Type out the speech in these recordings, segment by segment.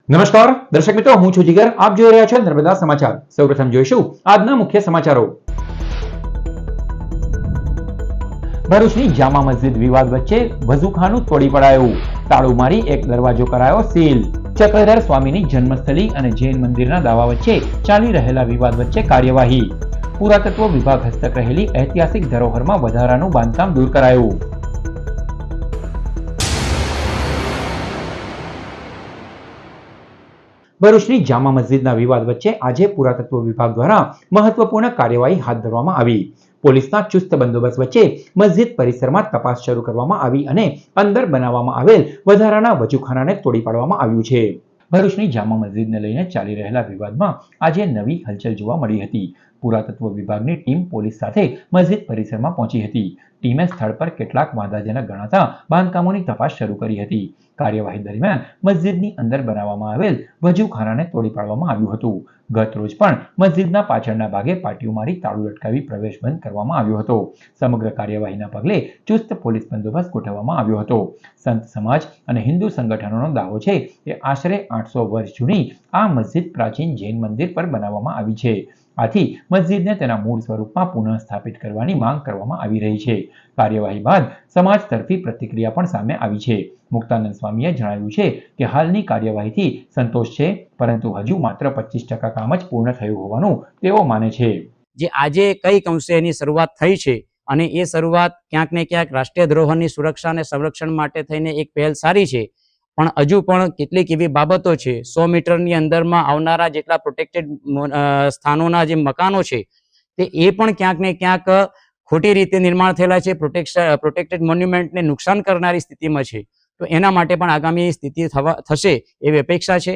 નમસ્કાર દર્શક મિત્રો, હું છું જીગર. આપ જોઈ રહ્યા છો નર્મદા સમાચાર. સૌપ્રથમ જોઈશું આજના મુખ્ય સમાચારો. ભરૂચની જામા મસ્જિદ વિવાદ વચ્ચે વઝુખાનું તોડી પડાયું. તાળું મારી એક દરવાજો કરાયો સીલ. ચક્રધર સ્વામીની જન્મસ્થળી અને જૈન મંદિરના દાવા વચ્ચે ચાલી રહેલા વિવાદ વચ્ચે કાર્યવાહી. પુરાતત્વ વિભાગ હસ્તક રહેલી ઐતિહાસિક ધરોહરમાં વધારાનું બાંધકામ દૂર કરાયું. ભરૂચની જામા મસ્જિદના વિવાદ વચ્ચે આજે પુરાતત્વ વિભાગ દ્વારા મહત્વપૂર્ણ કાર્યવાહી હાથ ધરવામાં આવી. પોલીસના ચુસ્ત બંદોબસ્ત વચ્ચે મસ્જિદ પરિસરમાં તપાસ શરૂ કરવામાં આવી અને અંદર બનાવવામાં આવેલ વધારાના વજૂખાનાને તોડી પાડવામાં આવ્યું છે. ભરૂચની જામા મસ્જિદને લઈને ચાલી રહેલા વિવાદમાં આજે નવી હલચલ જોવા મળી હતી. પુરાતત્વ વિભાગની ટીમ પોલીસ સાથે મસ્જિદ પરિસરમાં પહોંચી હતી. ટીમે સ્થળ પર કેટલાક વાંધાજનક ગણાતા બાંધકામોની તપાસ શરૂ કરી હતી. કાર્યવાહી દરમિયાન મસ્જિદની અંદર બનાવવામાં આવેલ વજૂખાનાને તોડી પાડવામાં આવ્યું હતું. ગત રોજ પણ મસ્જિદના પાછળના ભાગે પાટીઓ મારી તાળું લટકાવી પ્રવેશ બંધ કરવામાં આવ્યો હતો. સમગ્ર કાર્યવાહીના પગલે ચુસ્ત પોલીસ બંદોબસ્ત ગોઠવવામાં આવ્યો હતો. સંત સમાજ અને હિન્દુ સંગઠનોનો દાવો છે કે આશરે 800 વર્ષ જૂની આ મસ્જિદ પ્રાચીન જૈન મંદિર પર બનાવવામાં આવી છે. આથી મસ્જિદને તેના મૂળ સ્વરૂપમાં પુનઃ સ્થાપિત કરવાની માંગ કરવામાં આવી રહી છે. કાર્યવાહી બાદ સમાજ તરફી પ્રતિક્રિયા પણ સામે આવી છે. મુક્તાનંદ સ્વામીએ જણાવ્યું છે કે હાલની કાર્યવાહીથી સંતોષ છે, પરંતુ હજુ માત્ર 25% કામ જ પૂર્ણ થયું હોવાનું તેઓ માને છે. જે આજે કઈક અંશે એની શરૂઆત થઈ છે અને એ શરૂઆત ક્યાંક ને ક્યાંક રાષ્ટ્રીય ધરોહરની સુરક્ષા અને સંરક્ષણ માટે થઈને એક પહેલ સારી છે, પણ હજુ પણ કેટલીક એવી બાબતો છે. 100 મીટરની અંદરમાં આવનારા જેટલા પ્રોટેક્ટેડ સ્થાનોના જે મકાનો છે તે એ પણ ક્યાંક ને ક્યાંક ખોટી રીતે નિર્માણ થયેલા છે, પ્રોટેક્ટેડ મોન્યુમેન્ટને નુકસાન કરનારી સ્થિતિમાં છે. તો એના માટે પણ આગામી સ્થિતિ થશે એવી અપેક્ષા છે.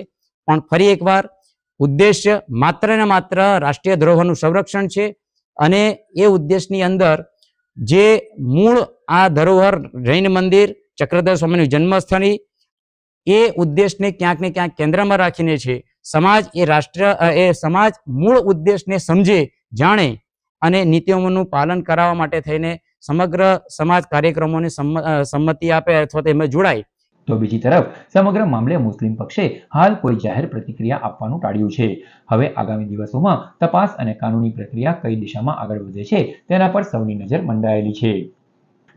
પણ ફરી એકવાર ઉદ્દેશ્ય માત્ર ને માત્ર રાષ્ટ્રીય ધરોહરનું સંરક્ષણ છે અને એ ઉદ્દેશની અંદર જે મૂળ આ ધરોહર જૈન મંદિર, ચક્રધર સ્વામીનું જન્મસ્થળી, એ ઉદ્દેશને ક્યાંક ને ક્યાંક કેન્દ્રમાં રાખીને છે. સમાજ સમાજ મૂળ ઉદ્દેશને સમજે, જાણે અને નીતિઓનું પાલન કરાવવા માટે થઈને સમગ્ર સમાજ કાર્યક્રમોને સંમતિ આપે અથવા તો એમાં જોડાય. તો બીજી તરફ સમગ્ર મામલે મુસ્લિમ પક્ષે હાલ કોઈ જાહેર પ્રતિક્રિયા આપવાનું ટાળ્યું છે. હવે આગામી દિવસોમાં તપાસ અને કાનૂની પ્રક્રિયા કઈ દિશામાં આગળ વધે છે તેના પર સૌની નજર મંડાયેલી છે.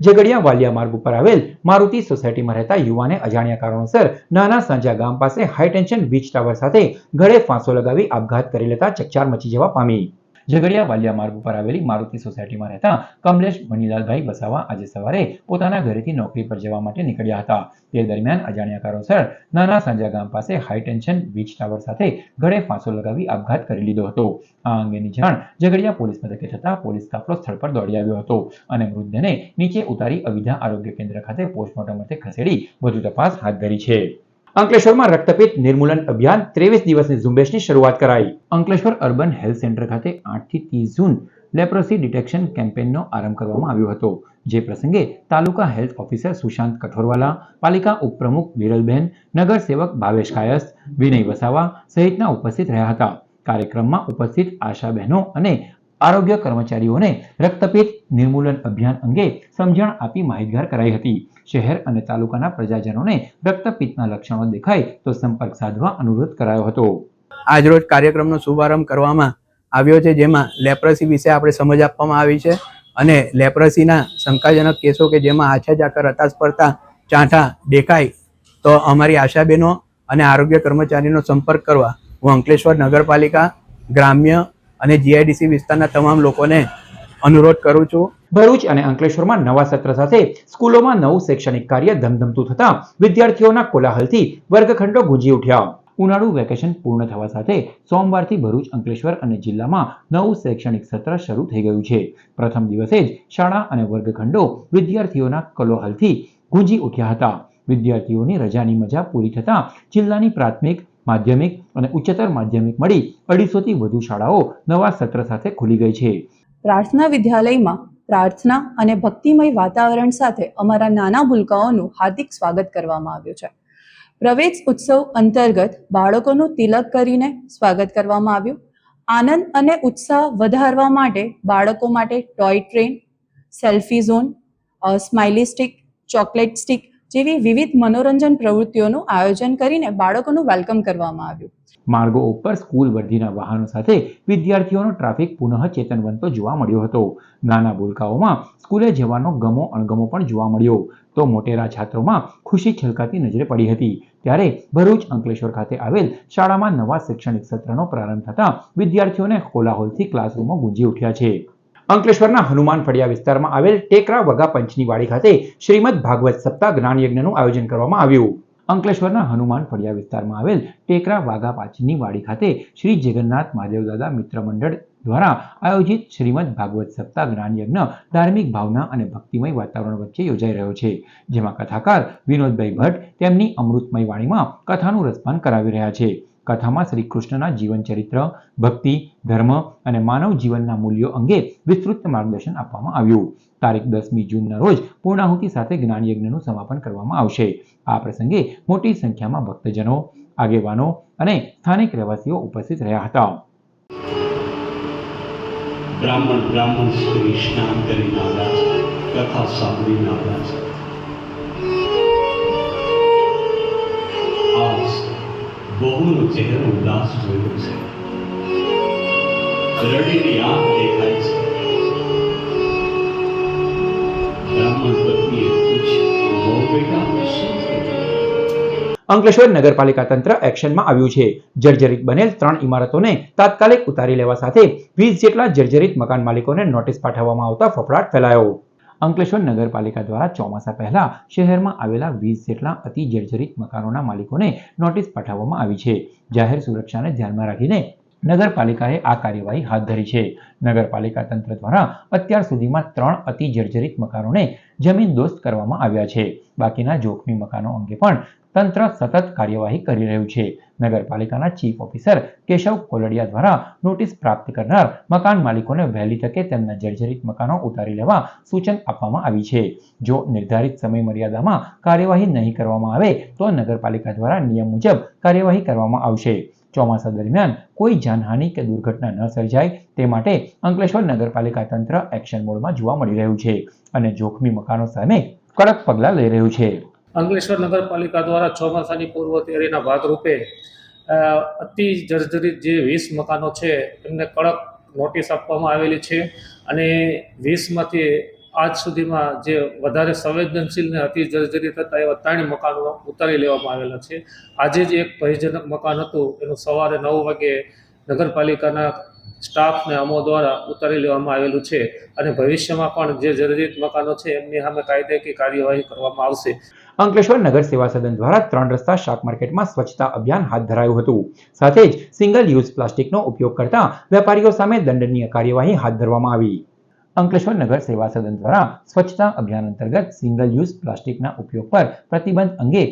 ઝઘડિયા વાલિયા માર્ગ ઉપર આવેલ મારુતિ સોસાયટીમાં રહેતા યુવાને અજાણ્યા કારણોસર નાના સાંજા ગામ પાસે હાઈ ટેન્શન વીજ ટાવર સાથે ગળે ફાંસો લગાવી આપઘાત કરી લેતા ચકચાર મચી જવા પામી. ઝઘડિયા વાલિયા માર્ગ ઉપર આવેલી મારુતિ સોસાયટીમાં રહેતા કમલેશ મનીલાલભાઈ વસાવા આજે સવારે પોતાના ઘરેથી નોકરી પર જવા માટે નીકળ્યા હતા. તે દરમિયાન અજાણ્યા કારણોસર નાના સાંજા ગામ પાસે હાઈ ટેન્શન વીજ ટાવર સાથે ગળે ફાંસો લગાવી આપઘાત કરી લીધો હતો. આ અંગેની જાણ ઝઘડિયા પોલીસ મથકે થતા પોલીસ કાફલો સ્થળ પર દોડી આવ્યો હતો અને મૃતદેહને નીચે ઉતારી અવિધા આરોગ્ય કેન્દ્ર ખાતે પોસ્ટમોર્ટમ અર્થે ખસેડી વધુ તપાસ હાથ ધરી છે. અંકલેશ્વરમાં રક્તપિત્ત નિર્મૂલન અભિયાન 23 દિવસની ઝુંબેશની શરૂઆત કરાઈ. અંકલેશ્વર અર્બન હેલ્થ સેન્ટર ખાતે 8 થી 30 જૂન લેપ્રોસી ડિટેક્શન કેમ્પેનનો આરંભ કરવામાં આવ્યો હતો. જે પ્રસંગે તાલુકા હેલ્થ ઓફિસર સુશાંત કઠોરવાલા, પાલિકા ઉપપ્રમુખ વિરલબેન, નગરસેવક ભાવેશ કાયસ્થ, વિનય વસાવા સહિતના ઉપસ્થિત રહ્યા હતા. કાર્યક્રમમાં ઉપસ્થિત આશા બહેનો અને આરોગ્ય કર્મચારીઓને રક્તપિત્ત નિર્મૂલન અભિયાન અંગે સમજણ આપી માહિતગાર કરાઈ હતી. શહેર અને તાલુકાના પ્રજાજનોને રક્તપિત્તના લક્ષણો દેખાય તો સંપર્ક સાધવા અનુરોધ કરાયો હતો. આજરોજ કાર્યક્રમનો શુભારંભ કરવામાં આવ્યો છે, જેમાં લેપ્રસી વિશે આપણે સમજ આપવામાં આવી છે અને લેપ્રસીના શંકાજનક કેસો કે જેમાં આછા ઝાકળ રતાશ પડતા ચાંઠા દેખાય તો અમારી આશાબેનો અને આરોગ્ય કર્મચારીનો સંપર્ક કરવા હું અંકલેશ્વર નગરપાલિકા, ગ્રામ્ય અને જીઆઈડીસી વિસ્તારના તમામ લોકોને અનુરોધ કરું છું. ભરૂચ અને અંકલેશ્વરમાં નવા સત્ર સાથે સ્કૂલોમાં નવું શૈક્ષણિક કાર્ય ધમધમતું થતા વિદ્યાર્થીઓના કોલાહલથી વર્ગખંડો ગુંજી ઉઠ્યા. ઉનાળુ વેકેશન પૂર્ણ થવા સાથે સોમવારથી ભરૂચ, અંકલેશ્વર અને જિલ્લામાં નવું શૈક્ષણિક સત્ર શરૂ થઈ ગયું છે. પ્રથમ દિવસે જ શાળા અને વર્ગખંડો વિદ્યાર્થીઓના કોલાહલથી ગુંજી ઉઠ્યા હતા. વિદ્યાર્થીઓની રજાની મજા પૂરી થતા જિલ્લાની પ્રાથમિક, માધ્યમિક અને ઉચ્ચતર માધ્યમિક મળી 250 થી વધુ શાળાઓ નવા સત્ર સાથે ખુલી ગઈ છે. પ્રાર્થના વિદ્યાલયમાં પ્રાર્થના અને ભક્તિમય વાતાવરણ સાથે અમારા નાના ભૂલકાઓનું હાર્દિક સ્વાગત કરવામાં આવ્યું છે. પ્રવેશ ઉત્સવ અંતર્ગત બાળકોનું તિલક કરીને સ્વાગત કરવામાં આવ્યું. આનંદ અને ઉત્સાહ વધારવા માટે બાળકો માટે toy train, selfie zone, smiley stick, chocolate stick, જેવી વિવિધ મનોરંજન પ્રવૃત્તિઓનું આયોજન કરીને બાળકોનું વેલકમ કરવામાં આવ્યું. માર્ગો ઉપર સ્કૂલ વર્ધીના વાહનો સાથે વિદ્યાર્થીઓનો ટ્રાફિક પુનઃ ચેતન બનતો જોવા મળ્યો હતો. નાના ભૂલકાઓમાં સ્કૂલે જવાનો ગમો અણગમો પણ જોવા મળ્યો તો મોટેરા છાત્રોમાં ખુશી છલકાતી નજરે પડી હતી. ત્યારે ભરૂચ અંકલેશ્વર ખાતે આવેલ શાળામાં નવા શૈક્ષણિક સત્રનો પ્રારંભ થતા વિદ્યાર્થીઓને કોલાહોલથી ક્લાસરૂમો ગુંજી ઉઠ્યા છે. અંકલેશ્વરના હનુમાન ફળિયા વિસ્તારમાં આવેલ ટેકરા વગા પંચની વાડી ખાતે શ્રીમદ ભાગવત સપ્તાહ જ્ઞાન યજ્ઞનું આયોજન કરવામાં આવ્યું. અંકલેશ્વરના હનુમાન ફળિયા વિસ્તારમાં આવેલ ટેકરા વાઘા પાચની વાડી ખાતે શ્રી જગન્નાથ મહાદેવદાદા મિત્ર મંડળ દ્વારા આયોજિત શ્રીમદ ભાગવત સપ્તાહ જ્ઞાન યજ્ઞ ધાર્મિક ભાવના અને ભક્તિમય વાતાવરણ વચ્ચે યોજાઈ રહ્યો છે. જેમાં કથાકાર વિનોદભાઈ ભટ્ટ તેમની અમૃતમય વાણીમાં કથાનું રસપાન કરાવી રહ્યા છે. કથામાં શ્રી કૃષ્ણના જીવન ચરિત્ર, ભક્તિ, ધર્મ અને માનવ જીવનના મૂલ્યો અંગે વિસ્તૃત માર્ગદર્શન આપવામાં આવ્યું. તારીખ 10મી જૂનના રોજ પૂર્ણાહુતિ સાથે જ્ઞાન યજ્ઞનું સમાપન કરવામાં આવશે. આ પ્રસંગે મોટી સંખ્યામાં ભક્તજનો, આગેવાનો અને સ્થાનિક રહેવાસીઓ ઉપસ્થિત રહ્યા હતા. બ્રાહ્મણ શ્રી સ્નાન કરીને આવ્યા છે, કથા સાંભળીને આવ્યા છે. આજ બહુનો ચહેરો ઉદાસ જોયો છે, રડીની આંખ દેખાય છે. બ્રાહ્મણ પત્નીએ પૂછ્યું, બહુ બેટા શું થયું? અંકલેશ્વર નગરપાલિકા તંત્ર એક્શનમાં આવ્યું છે. જર્જરિત બનેલ 3 ઇમારતોને તાત્કાલિક ઉતારી લેવા સાથે 20 જેટલા જર્જરિત મકાન માલિકોને નોટિસ પાઠવવામાં આવતા ફફડાટ ફેલાયો. અંકલેશ્વર નગરપાલિકા દ્વારા ચોમાસા પહેલા શહેરમાં આવેલા 20 જેટલા અતિ જર્જરિત મકાનોના માલિકોને નોટિસ પાઠવવામાં આવી છે. જાહેર સુરક્ષાને ધ્યાનમાં રાખીને નગરપાલિકાએ આ કાર્યવાહી હાથ ધરી છે. નગરપાલિકા તંત્ર દ્વારા અત્યાર સુધીમાં 3 અતિ જર્જરિત મકાનોને જમીનદોસ્ત કરવામાં આવ્યા છે. બાકીના જોખમી મકાનો અંગે પણ તંત્ર સતત કાર્યવાહી કરી રહ્યું છે. નગરપાલિકાના ચીફ ઓફિસર કેશવ કોલડિયા દ્વારા નોટિસ પ્રાપ્ત કરનાર મકાન માલિકોને વહેલી તકે તેમના જર્જરિત મકાનો ઉતારી લેવા સૂચન આપવામાં આવી છે. જો નિર્ધારિત સમય મર્યાદામાં કાર્યવાહી નહીં કરવામાં આવે તો નગરપાલિકા દ્વારા નિયમ મુજબ કાર્યવાહી કરવામાં આવશે. ચોમાસા દરમિયાન કોઈ જાનહાનિ કે દુર્ઘટના ન સર્જાય તે માટે અંકલેશ્વર નગરપાલિકા તંત્ર એક્શન મોડમાં જોવા મળી રહ્યું છે અને જોખમી મકાનો સામે કડક પગલાં લઈ રહ્યું છે. અંકલેશ્વર નગરપાલિકા દ્વારા ચોમાસાની પૂર્વ તૈયારીના ભાગરૂપે અતિ જર્જરિત જે 20 મકાનો છે એમને કડક નોટિસ આપવામાં આવેલી છે અને 20માંથી આજ સુધીમાં જે વધારે સંવેદનશીલ ને અતિ જર્જરિત હતા એવા 3 મકાનો ઉતારી લેવામાં આવેલા છે. આજે જ એક ભયજનક મકાન હતું એનું સવારે 9 વાગે નગરપાલિકાના સ્ટાફને અમો દ્વારા ઉતારી લેવામાં આવેલું છે અને ભવિષ્યમાં પણ જે જર્જરિત મકાનો છે એમની સામે કાયદેકીય કાર્યવાહી કરવામાં આવશે. અંકલેશ્વર નગર સેવા સદન દ્વારા 3 રસ્તા શાક માર્કેટમાં સ્વચ્છતા અભિયાન હાથ ધરાયું હતું. સાથે જ સિંગલ યુઝ પ્લાસ્ટિકનો ઉપયોગ કરતા વેપારીઓ સામે દંડનીય કાર્યવાહી હાથ ધરવામાં આવી. અંકલેશ્વર નગર સેવા સદન દ્વારા સ્વચ્છતા અભિયાન અંતર્ગત સિંગલ યુઝ પ્લાસ્ટિકના ઉપયોગ પર પ્રતિબંધ અંગે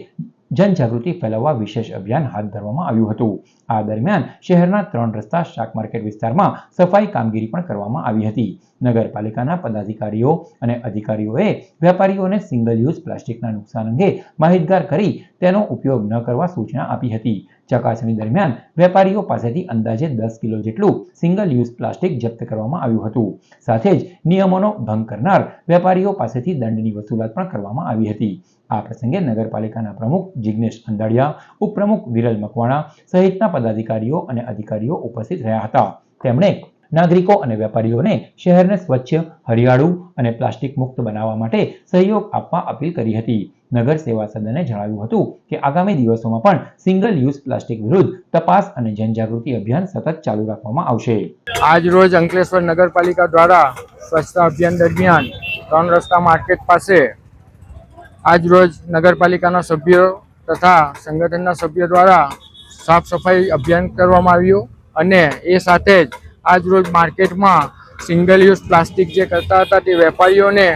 જનજાગૃતિ ફેલાવવા વિશેષ અભિયાન હાથ ધરવામાં આવ્યું હતું. આ દરમિયાન શહેરના 3 રસ્તા શાક માર્કેટ વિસ્તારમાં સફાઈ કામગીરી પણ કરવામાં આવી હતી. નગરપાલિકાના પદાધિકારીઓ અને અધિકારીઓએ વેપારીઓને સિંગલ યુઝ પ્લાસ્ટિકના નુકસાન અંગે માહિતગાર કરી તેનો ઉપયોગ ન કરવા સૂચના આપી હતી. ચકાસણી દરમિયાન વેપારીઓ પાસેથી અંદાજે 10 કિલો જેટલું સિંગલ યુઝ પ્લાસ્ટિક જપ્ત કરવામાં આવ્યું હતું. સાથે જ નિયમોનો ભંગ કરનાર વેપારીઓ પાસેથી દંડની વસૂલાત પણ કરવામાં આવી હતી. આ પ્રસંગે નગરપાલિકાના પ્રમુખ જિગ્નેશ અંધાડિયા, ઉપપ્રમુખ વિરલ મકવાણા સહિતના પદાધિકારીઓ અને અધિકારીઓ ઉપસ્થિત રહ્યા હતા. તેમણે નાગરિકો અને વેપારીઓને શહેરને સ્વચ્છ, હરિયાળું અને પ્લાસ્ટિક મુક્ત બનાવવા માટે સહયોગ આપવા અપીલ કરી હતી. નગર સેવા સદને જણાવ્યું હતું કે આગામી દિવસોમાં પણ સિંગલ યુઝ પ્લાસ્ટિક વિરુદ્ધ તપાસ અને જનજાગૃતિ અભિયાન સતત ચાલુ રાખવામાં આવશે. આજ રોજ અંકલેશ્વર નગરપાલિકા દ્વારા સ્વચ્છતા અભિયાન દરમિયાન 3 રસ્તા માર્કેટ પાસે આજ રોજ નગરપાલિકાના સભ્યો તથા સંગઠનના સભ્યો દ્વારા સાફ સફાઈ અભિયાન કરવામાં આવ્યું અને એ સાથે જ આજ રોજ માર્કેટમાં સિંગલ યુઝ પ્લાસ્ટિક જે કરતા હતા તે વેપારીઓને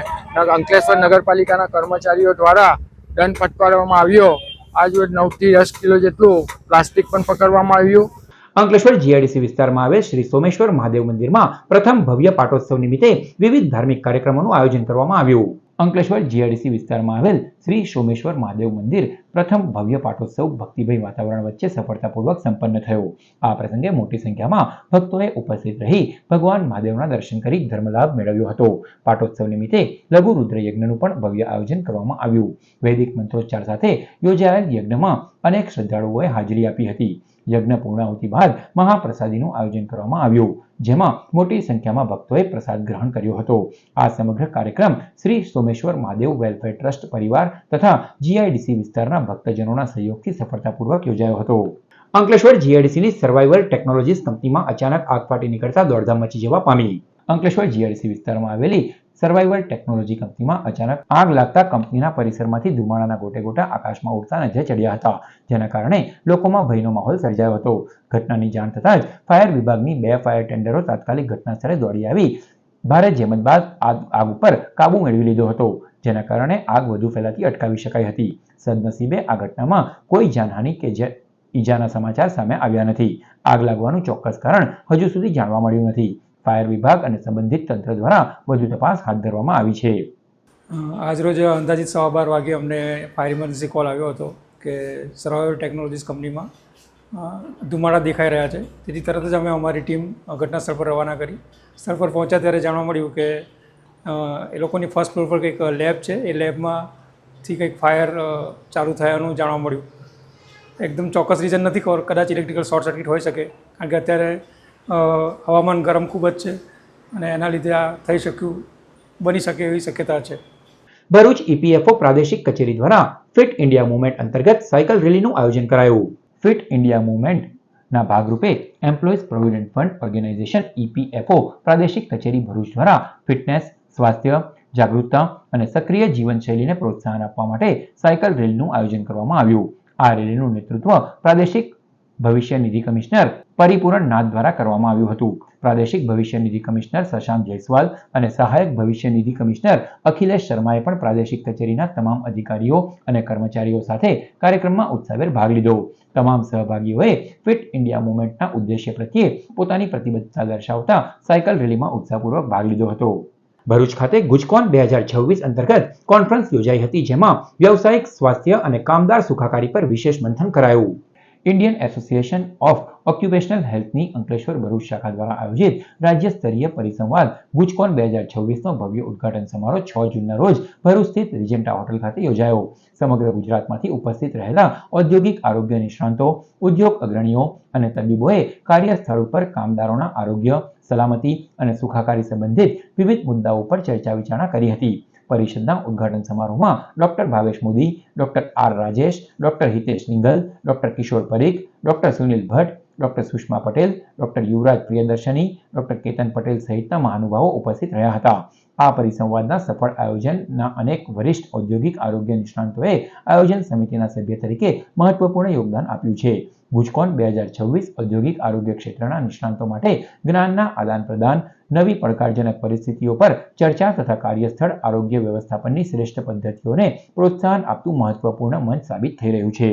અંકલેશ્વર નગરપાલિકાના કર્મચારીઓ દ્વારા દંડ ફટકારવામાં આવ્યો. આજ રોજ 9 થી 10 કિલો જેટલું પ્લાસ્ટિક પણ પકડવામાં આવ્યું. અંકલેશ્વર જીઆઈડીસી વિસ્તારમાં આવેલ શ્રી સોમેશ્વર મહાદેવ મંદિરમાં પ્રથમ ભવ્ય પાટોત્સવ નિમિત્તે વિવિધ ધાર્મિક કાર્યક્રમોનું આયોજન કરવામાં આવ્યું. અંકલેશ્વર જીઆઈડીસી વિસ્તારમાં આવેલ શ્રી સોમેશ્વર મહાદેવ મંદિર પ્રથમ ભવ્ય પાટોત્સવ ભક્તિમય વાતાવરણ વચ્ચે સફળતાપૂર્વક સંપન્ન થયો. આ પ્રસંગે મોટી સંખ્યામાં ભક્તોએ ઉપસ્થિત રહી ભગવાન મહાદેવના દર્શન કરી ધર્મલાભ મેળવ્યો હતો. પાટોત્સવ નિમિત્તે લઘુ રુદ્ર યજ્ઞનું પણ ભવ્ય આયોજન કરવામાં આવ્યું. વૈદિક મંત્રોચ્ચાર સાથે યોજાયેલ યજ્ઞમાં અનેક શ્રદ્ધાળુઓએ હાજરી આપી હતી. યજ્ઞ પૂર્ણાહુતિ બાદ મહાપ્રસાદીનું આયોજન કરવામાં આવ્યું, જેમાં મોટી સંખ્યામાં ભક્તોએ પ્રસાદ ગ્રહણ કર્યો હતો. આ સમગ્ર કાર્યક્રમ શ્રી સોમેશ્વર મહાદેવ વેલફેર ટ્રસ્ટ પરિવાર તથા જીઆઈડીસી વિસ્તારના ભક્તજનોના સહયોગથી સફળતાપૂર્વક યોજાયો હતો. અંકલેશ્વર જીઆઈડીસીની સર્વાઈવલ ટેકનોલોજીસ કંપનીમાં અચાનક આગ ફાટી નીકળતા દોડધામ મચી જવા પામી. અંકલેશ્વર જીઆઈડીસી વિસ્તારમાં આવેલી સર્વાઈવલ ટેકનોલોજી કંપનીમાં અચાનક આગ લાગતા કંપનીના પરિસરમાંથી ધુમાડાના ગોટે ગોટા આકાશમાં ઉડતા નજરે ચડ્યા હતા, જેના કારણે લોકોમાં ભયનો માહોલ સર્જાયો હતો. ઘટનાની જાણ થતાં જ ફાયર વિભાગની 2 ફાયર ટેન્ડરો તાત્કાલિક ઘટના સ્થળે દોડી આવી ભારે જહેમત બાદ આગ ઉપર કાબુ મેળવી લીધો હતો, જેના કારણે આગ વધુ ફેલાતી અટકાવી શકાઈ હતી. સદનસીબે આ ઘટનામાં કોઈ જાનહાનિ કે ઈજાના સમાચાર સામે આવ્યા નથી. આગ લાગવાનું ચોક્કસ કારણ હજુ સુધી જાણવા મળ્યું નથી. ફાયર વિભાગ અને સંબંધિત તંત્ર દ્વારા વધુ તપાસ હાથ ધરવામાં આવી છે. આજરોજ અંદાજિત 12:15 વાગે અમને ફાયર ઇમરજન્સી કોલ આવ્યો હતો કે સર્વાઈવલ ટેકનોલોજીસ કંપનીમાં ધુમાડા દેખાઈ રહ્યા છે. તેથી તરત જ અમે અમારી ટીમ ઘટના સ્થળ પર રવાના કરી. સ્થળ પર પહોંચ્યા ત્યારે જાણવા મળ્યું કે એ લોકોની ફર્સ્ટ ફ્લોર પર કંઈક લેબ છે, એ લેબમાંથી કંઈક ફાયર ચાલુ થયાનું જાણવા મળ્યું. એકદમ ચોક્કસ રીઝન નથી ખબર, કદાચ ઇલેક્ટ્રિકલ શોર્ટ સર્કિટ હોઈ શકે, કારણ કે અત્યારે હવામાન ગરમ ખૂબ જ છે અને એના લીધે આ થઈ શક્યું બની શકે એવી શક્યતા છે. ભરૂચ ઈપીએફઓ પ્રાદેશિક કચેરી દ્વારા ફિટ ઇન્ડિયા મુવમેન્ટ અંતર્ગત સાયકલ રેલીનું આયોજન કરાયું. ફિટ ઇન્ડિયા મુવમેન્ટના ભાગરૂપે employees provident fund organisation EPFO પ્રાદેશિક કચેરી ભરૂચ દ્વારા ફિટનેસ, સ્વાસ્થ્ય, જાગૃતતા અને સક્રિય જીવનશૈલીને પ્રોત્સાહન આપવા માટે સાયકલ રેલીનું આયોજન કરવામાં આવ્યું. આ રેલીનું નેતૃત્વ પ્રાદેશિક ભવિષ્ય નિધિ કમિશનર પરિપૂરણ નાથ દ્વારા કરવામાં આવ્યું હતું. પ્રાદેશિક ભવિષ્ય નિધિ કમિશનર શશાંક જયસ્વાલ અને સહાયક ભવિષ્ય નિધિ કમિશનર અખિલેશ શર્માએ પણ પ્રાદેશિક કચેરીના તમામ અધિકારીઓ અને કર્મચારીઓ સાથે કાર્યક્રમમાં ઉત્સાહભેર ભાગ લીધો. તમામ સહભાગીઓએ ફિટ ઇન્ડિયા મુવમેન્ટના ઉદ્દેશ્ય પ્રત્યે પોતાની પ્રતિબદ્ધતા દર્શાવતા સાયકલ રેલીમાં ઉત્સાહપૂર્વક ભાગ લીધો હતો. ભરૂચ ખાતે ગુજકોન 2026 અંતર્ગત કોન્ફરન્સ યોજાઈ હતી, જેમાં વ્યવસાયિક, સ્વાસ્થ્ય અને કામદાર સુખાકારી પર વિશેષ મંથન કરાયું. ઇન્ડિયન એસોસિએશન ઓફ ઓક્યુપેશનલ હેલ્થની અંકલેશ્વર ભરૂચ શાખા દ્વારા આયોજિત રાજ્ય સ્તરીય પરિસંવાદ ગુજકોન 2026નો ભવ્ય ઉદ્ઘાટન સમારોહ 6 જૂનના રોજ ભરૂચ સ્થિત રિજેન્ટા હોટલ ખાતે યોજાયો. સમગ્ર ગુજરાતમાંથી ઉપસ્થિત રહેલા ઔદ્યોગિક આરોગ્ય નિષ્ણાંતો, ઉદ્યોગ અગ્રણીઓ અને તબીબોએ કાર્યસ્થળ ઉપર કામદારોના આરોગ્ય, સલામતી અને સુખાકારી સંબંધિત વિવિધ મુદ્દાઓ પર ચર્ચા વિચારણા કરી હતી. પરિષદના ઉદ્ઘાટન સમારોહમાં doctor Bhavesh Modi, doctor R Rajesh, doctor Hitesh Ningal, doctor Kishor Parikh, doctor Sunil Bhatt, doctor Sushma Patel, doctor Yuvraj Priyadarshini, doctor Ketan Patel સહિતના મહાનુભાવો ઉપસ્થિત રહ્યા હતા. આ પરિસંવાદના સફળ આયોજનના અનેક વરિષ્ઠ ઔદ્યોગિક આરોગ્ય નિષ્ણાંતોએ આયોજન સમિતિના સભ્ય તરીકે મહત્વપૂર્ણ યોગદાન આપ્યું છે. ગુજકોન 2026 ઔદ્યોગિક આરોગ્ય ક્ષેત્રના નિષ્ણાંતો માટે જ્ઞાનના આદાન પ્રદાન, નવી પડકારજનક પરિસ્થિતિઓ પર ચર્ચા તથા કાર્યસ્થળ આરોગ્ય વ્યવસ્થાપનની શ્રેષ્ઠ પદ્ધતિઓને પ્રોત્સાહન આપતું મહત્વપૂર્ણ મંચ સાબિત થઈ રહ્યું છે.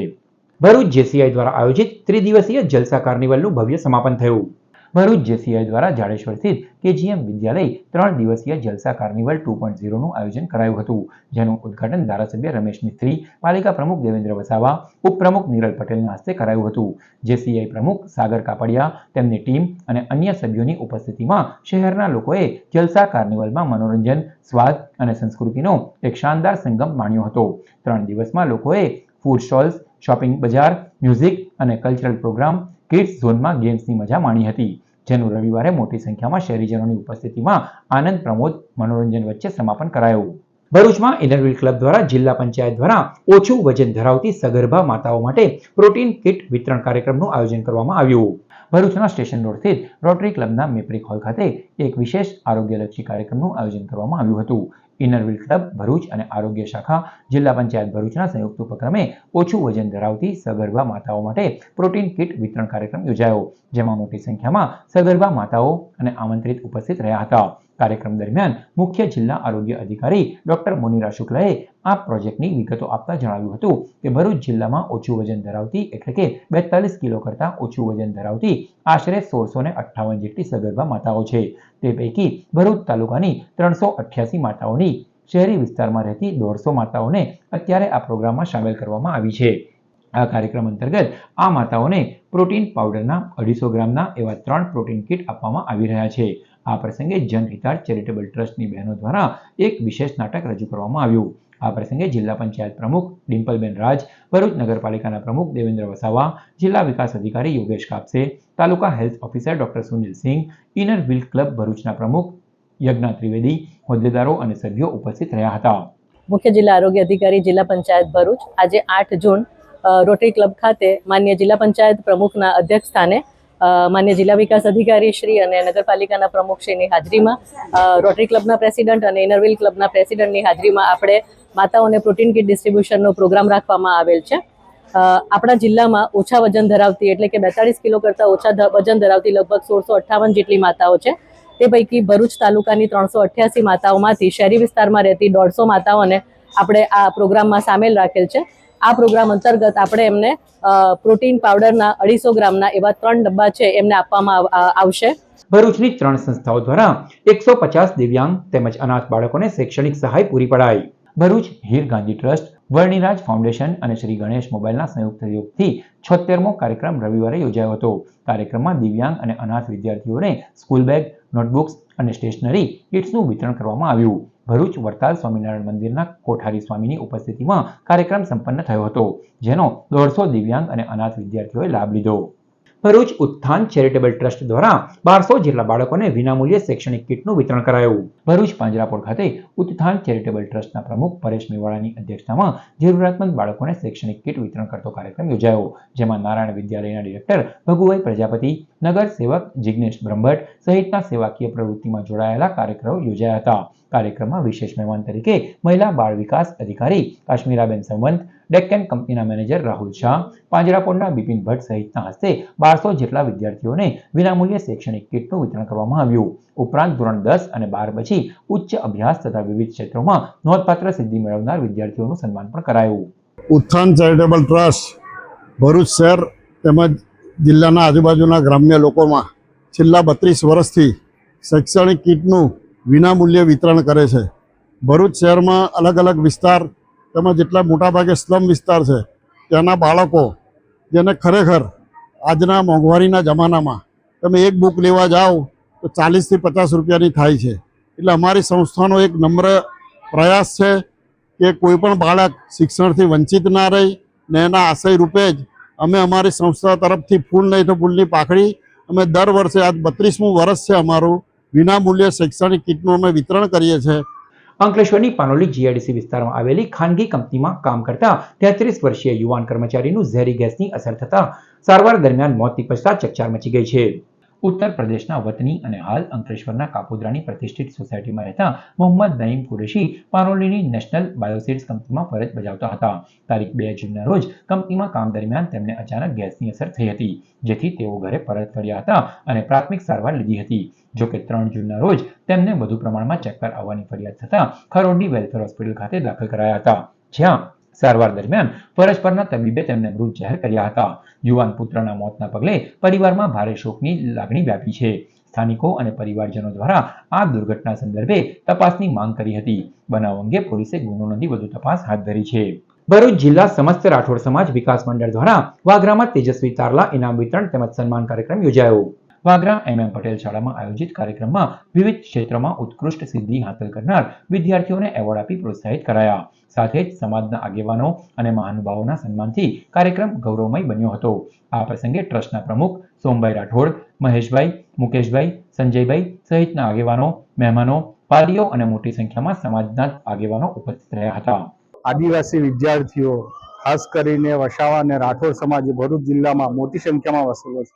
ભરૂચ જેસીઆઈ દ્વારા આયોજિત ત્રિદિવસીય જલસા કાર્નિવલનું ભવ્ય સમાપન થયું. ભરૂચ જેસીઆઈ દ્વારા જાડેશ્વર સ્થિત કેજીએમ વિદ્યાલય 3 દિવસીય જલસા કાર્નિવલ 2.0નું આયોજન કરાયું હતું, જેનું ઉદ્ઘાટન ધારાસભ્ય રમેશ મિસ્ત્રી, પાલિકા પ્રમુખ દેવેન્દ્ર વસાવા, ઉપપ્રમુખ નીરલ પટેલના હસ્તે કરાયું હતું. જેસીઆઈ પ્રમુખ સાગર કાપડિયા, તેમની ટીમ અને અન્ય સભ્યોની ઉપસ્થિતિમાં શહેરના લોકોએ જલસા કાર્નિવલમાં મનોરંજન, સ્વાદ અને સંસ્કૃતિનો એક શાનદાર સંગમ માણ્યો હતો. 3 દિવસમાં લોકોએ ફૂડ સ્ટોલ્સ, શોપિંગ બજાર, મ્યુઝિક અને કલ્ચરલ પ્રોગ્રામ, કિડ્સ ઝોનમાં ગેમ્સની મજા માણી હતી, જેનું રવિવારે મોટી સંખ્યામાં શહેરીજનોની ઉપસ્થિતિમાં આનંદ પ્રમોદ મનોરંજન વચ્ચે સમાપન કરાયું. ભરૂચમાં ઇનરવ્હીલ ક્લબ દ્વારા જિલ્લા પંચાયત દ્વારા ઓછું વજન ધરાવતી સગર્ભા માતાઓ માટે પ્રોટીન કિટ વિતરણ કાર્યક્રમનું આયોજન કરવામાં આવ્યું. ભરૂચના સ્ટેશન રોડ સ્થિત રોટરી ક્લબના મેપ્રિક હોલ ખાતે એક વિશેષ આરોગ્યલક્ષી કાર્યક્રમનું આયોજન કરવામાં આવ્યું હતું. ઇનરવ્હીલ ક્લબ ભરૂચ અને આરોગ્ય શાખા જિલ્લા પંચાયત ભરૂચના સંયુક્ત ઉપક્રમે ઓછું વજન ધરાવતી સગર્ભા માતાઓ માટે પ્રોટીન કિટ વિતરણ કાર્યક્રમ યોજાયો, જેમાં મોટી સંખ્યામાં સગર્ભા માતાઓ અને આમંત્રિત ઉપસ્થિત રહ્યા હતા. કાર્યક્રમ દરમિયાન મુખ્ય જિલ્લા આરોગ્ય અધિકારી ડોક્ટર મુનિરા શુક્લએ આ પ્રોજેક્ટની વિગતો આપતા જણાવ્યું હતું કે ભરૂચ જિલ્લામાં ઓછું વજન ધરાવતી એટલે કે 42 કિલો કરતાં ઓછું વજન ધરાવતી આશરે 1658 જેટલી સગર્ભા માતાઓ છે. તે પૈકી ભરૂચ તાલુકાની 388 માતાઓની શહેરી વિસ્તારમાં રહેતી 150 માતાઓને અત્યારે આ પ્રોગ્રામમાં સામેલ કરવામાં આવી છે. આ કાર્યક્રમ અંતર્ગત આ માતાઓને પ્રોટીન પાવડરના 250 ગ્રામના એવા 3 પ્રોટીન કીટ આપવામાં આવી રહ્યા છે. આ પ્રસંગે જનહિતાર્થ ચેરિટેબલ ટ્રસ્ટની બહેનો દ્વારા એક વિશેષ નાટક રજૂ કરવામાં આવ્યું. આ પ્રસંગે જિલ્લા પંચાયત પ્રમુખ ડિમ્પલબેન રાજ, ભરૂચ નગરપાલિકાના પ્રમુખ દેવેન્દ્ર વસાવા, જિલ્લા વિકાસ અધિકારી યોગેશ કાપસે, તાલુકા હેલ્થ ઓફિસર ડોક્ટર સુનિલ સિંહ, ઇનર વ્હીલ ક્લબ ભરૂચના પ્રમુખ યજ્ઞા ત્રિવેદી, હોદ્દેદારો અને સભ્યો ઉપસ્થિત રહ્યા હતા. મુખ્ય જિલ્લા આરોગ્ય અધિકારી જિલ્લા પંચાયત ભરૂચ આજે 8 જૂન રોટરી ક્લબ ખાતે માન્ય જિલ્લા પંચાયત પ્રમુખના અધ્યક્ષ સ્થાને માન્ય જિલ્લા વિકાસ અધિકારી શ્રી અને નગરપાલિકાના પ્રમુખ શ્રીની હાજરીમાં રોટરી ક્લબના પ્રેસિડન્ટ અને ઇનર વ્હીલ ક્લબના પ્રેસિડન્ટની હાજરીમાં આપણે માતાઓને પ્રોટીન કીટ ડિસ્ટ્રીબ્યુશનનો પ્રોગ્રામ રાખવામાં આવેલ છે. આપણા જિલ્લામાં ઓછા વજન ધરાવતી એટલે કે 42 કિલો કરતાં ઓછા વજન ધરાવતી લગભગ 1658 જેટલી માતાઓ છે. તે પૈકી ભરૂચ તાલુકાની 388 માતાઓમાંથી શહેરી વિસ્તારમાં રહેતી 150 માતાઓને આપણે આ પ્રોગ્રામમાં સામેલ રાખેલ છે. આ પ્રોગ્રામ અંતર્ગત આપણે એમને પ્રોટીન પાવડરના 250 ગ્રામના એવા 3 ડબ્બા છે એમને આપવામાં આવશે. ભરૂચની 3 સંસ્થાઓ દ્વારા 150 દિવ્યાંગ તેમજ અનાથ બાળકોને શૈક્ષણિક સહાય પૂરી પડાઈ. ભરૂચ હીર ગાંધી ટ્રસ્ટ, વર્ણિરાજ ફાઉન્ડેશન અને શ્રી ગણેશ મોબાઈલના સંયુક્ત સહયોગથી 76મો કાર્યક્રમ રવિવારે યોજાયો હતો. કાર્યક્રમમાં દિવ્યાંગ અને અનાથ વિદ્યાર્થીઓને સ્કૂલ બેગ, નોટબુક્સ અને સ્ટેશનરી કિટ્સનું વિતરણ કરવામાં આવ્યું. ભરૂચ વરતાલ સ્વામિનારાયણ મંદિરના કોઠારી સ્વામીની ઉપસ્થિતિમાં કાર્યક્રમ સંપન્ન થયો હતો, જેનો 150 દિવ્યાંગ અને અનાથ વિદ્યાર્થીઓએ લાભ લીધો. ભરૂચ ઉત્થાન ચેરિટેબલ ટ્રસ્ટ દ્વારા 1200 જેટલા બાળકોને વિનામૂલ્યે શૈક્ષણિક કીટનું વિતરણ કરાયું. ભરૂચ પાંજરાપોળ ખાતે ઉત્થાન ચેરિટેબલ ટ્રસ્ટના પ્રમુખ પરેશ મેવાડાની અધ્યક્ષતામાં જરૂરિયાતમંદ બાળકોને શૈક્ષણિક કીટ વિતરણ કરતો કાર્યક્રમ યોજાયો, જેમાં નારાયણ વિદ્યાલયના ડિરેક્ટર ભગુભાઈ પ્રજાપતિ, નગર સેવક જિગ્નેશ બ્રહ્મભટ્ટ સહિતના સેવાકીય પ્રવૃત્તિમાં જોડાયેલા કાર્યક્રમો યોજાયા હતા. કાર્યક્રમમાં વિશેષ મહેમાન તરીકે મહિલા બાળ વિકાસ અધિકારી કાશ્મીરાબેન સંવંત, ડેક્કન કંપનીના મેનેજર રાહુલ શાહ, પાંજરાપોળના બિપિન ભટ્ટ સહિતના હસ્તે 1200 જેટલા વિદ્યાર્થીઓને વિનામૂલ્યે શૈક્ષણિક કીટનું વિતરણ કરવામાં આવ્યું. ઉપરાંત ધોરણ 10 અને 12 પછી ઉચ્ચ અભ્યાસ તથા વિવિધ ક્ષેત્રોમાં નોંધપાત્ર સિદ્ધિ મેળવનાર વિદ્યાર્થીઓનું સન્માન પણ કરાયું. ઉત્થાન ચેરિટેબલ ટ્રસ્ટ ભરૂચ શહેર તેમજ જિલ્લાના આજુબાજુના ગ્રામ્ય લોકોમાં છેલ્લા 32 વર્ષથી શૈક્ષણિક કીટનું વિનામૂલ્યે વિતરણ કરે છે. ભરૂચ શહેરમાં અલગ અલગ વિસ્તાર તેમાં જેટલા મોટાભાગે સ્લમ વિસ્તાર છે ત્યાંના બાળકો જેને ખરેખર આજના મોંઘવારીના જમાનામાં તમે એક બુક લેવા જાઓ તો 40 થી 50 રૂપિયાની થાય છે. એટલે અમારી સંસ્થાનો એક નમ્ર પ્રયાસ છે કે કોઈ પણ બાળક શિક્ષણથી વંચિત ના રહે ને એના આશય રૂપે જ અમે અમારી સંસ્થા તરફથી ફૂલ નહીં તો ફૂલની પાખડી અમે દર વર્ષે આજ 32મું વર્ષ છે અમારું વિનામૂલ્યે શૈક્ષણિક કીટનું અમે વિતરણ કરીએ છીએ. અંકલેશ્વરની પાનોલી જીઆઈડીસી વિસ્તારમાં આવેલી ખાનગી કંપનીમાં કામ કરતા 33 વર્ષીય યુવાન કર્મચારીનું ઝેરી ગેસની અસર થતા સારવાર દરમિયાન મોત નીપજતા ચકચાર મચી ગઈ છે. ઉત્તર પ્રદેશના વતની અને હાલ અંકલેશ્વરના કાપોદ્રાની પ્રતિષ્ઠિત સોસાયટીમાં રહેતા મોહમ્મદ નઈમ કુરેશી પાનોલીની નેશનલ બાયોસીડ્સ કંપનીમાં ફરજ બજાવતા હતા. તારીખ 2 જૂનના રોજ કંપનીમાં કામ દરમિયાન તેમને અચાનક ગેસની અસર થઈ હતી, જેથી તેઓ ઘરે પરત ફર્યા હતા અને પ્રાથમિક સારવાર લીધી હતી. જોકે 3 જૂનના રોજ તેમને વધુ પ્રમાણમાં ચક્કર આવવાની ફરિયાદ થતા ખરોડી વેલફેર હોસ્પિટલ ખાતે દાખલ કરાયા હતા, જ્યાં સારવાર દરમિયાન ફરજ પરના તબીબે તેમને મૃત જાહેર કર્યા હતા. યુવાન પુત્રના મોતના પગલે પરિવારમાં ભારે શોકની લાગણી વ્યાપી છે. સ્થાનિકો અને પરિવારજનો દ્વારા આ દુર્ઘટના સંદર્ભે તપાસની માંગ કરી હતી. બનાવ અંગે પોલીસે ગુનો નોંધી વધુ તપાસ હાથ ધરી છે. ભરૂચ જિલ્લા સમસ્ત રાઠોડ સમાજ વિકાસ મંડળ દ્વારા વાગરામાં તેજસ્વી તારલા ઇનામ વિતરણ તેમજ સન્માન કાર્યક્રમ યોજાયો. વાગરા MM પટેલ શાળામાં આયોજિત કાર્યક્રમમાં વિવિધ ક્ષેત્રોમાં ઉત્કૃષ્ટ સિદ્ધિ હાંસલ કરનાર વિદ્યાર્થીઓને એવોર્ડ આપી પ્રોત્સાહિત કરાયા. સાથે જ સમાજના આગેવાનો અને મહાનુભાવોના સન્માનથી કાર્યક્રમ ગૌરવમય બન્યો હતો. આ પ્રસંગે ટ્રસ્ટના પ્રમુખ સોમભાઈ રાઠોડ, મહેશભાઈ, મુકેશભાઈ, સંજયભાઈ સહિતના આગેવાનો, મહેમાનો, પાદરીઓ અને મોટી સંખ્યામાં સમાજના આગેવાનો ઉપસ્થિત રહ્યા હતા. આદિવાસી વિદ્યાર્થીઓ ખાસ કરીને વસાવા અને રાઠોડ સમાજ ભરૂચ જિલ્લામાં મોટી સંખ્યામાં વસેલો છે.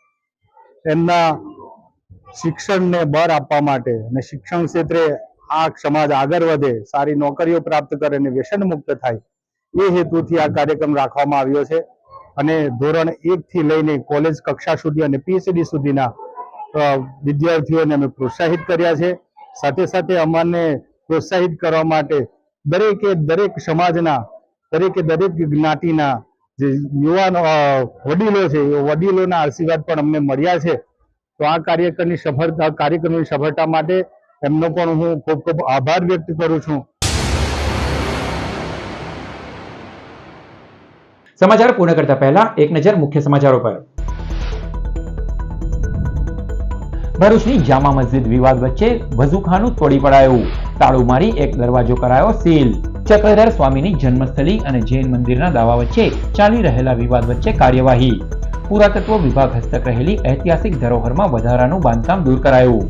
એમના શિક્ષણને બળ આપવા માટે અને શિક્ષણ ક્ષેત્રે આ સમાજ આગળ વધે, સારી નોકરીઓ પ્રાપ્ત કરે અને વ્યસન મુક્ત થાય એ હેતુથી આ કાર્યક્રમ રાખવામાં આવ્યો છે. અને ધોરણ 1 થી લઈને કોલેજ કક્ષા સુધી અને PhD સુધીના વિદ્યાર્થીઓને અમે પ્રોત્સાહિત કર્યા છે. સાથે સાથે અમને પ્રોત્સાહિત કરવા માટે દરેક સમાજના દરેક જ્ઞાતિના જે યુવાનો વડીલો છે એ વડીલોના આશીર્વાદ પણ અમને મળ્યા છે. તો આ કાર્યક્રમની સફળતા માટે એમનો પણ હું ખૂબ ખૂબ આભાર વ્યક્ત કરું છું. સમાચાર પૂર્ણ કરતા પહેલા એક નજર મુખ્ય સમાચારો પર. ભરૂચની જામા મસ્જિદ વિવાદ વચ્ચે વઝુખાનું તોડી પડાયું. તાળું મારી એક દરવાજો કરાયો સીલ. ચક્રધર સ્વામીની જન્મસ્થળી અને જૈન મંદિરના દાવા વચ્ચે ચાલી રહેલા વિવાદ વચ્ચે કાર્યવાહી. પુરાતત્વ વિભાગ હસ્તક રહેલી ઐતિહાસિક ધરોહરમાં વધારાનું બાંધકામ દૂર કરાયું.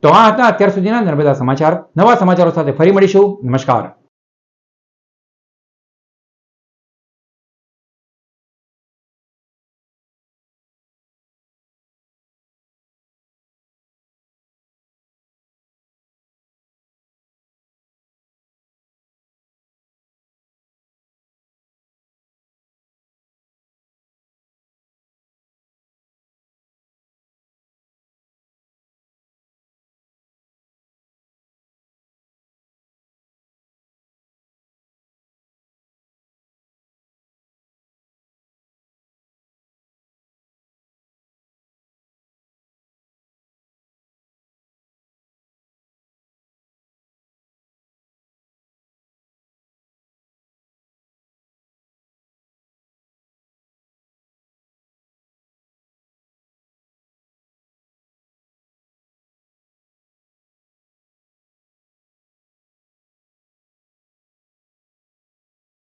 તો આ હતા અત્યાર સુધીના નર્મદા સમાચાર. નવા સમાચારો સાથે ફરી મળીશું. નમસ્કાર.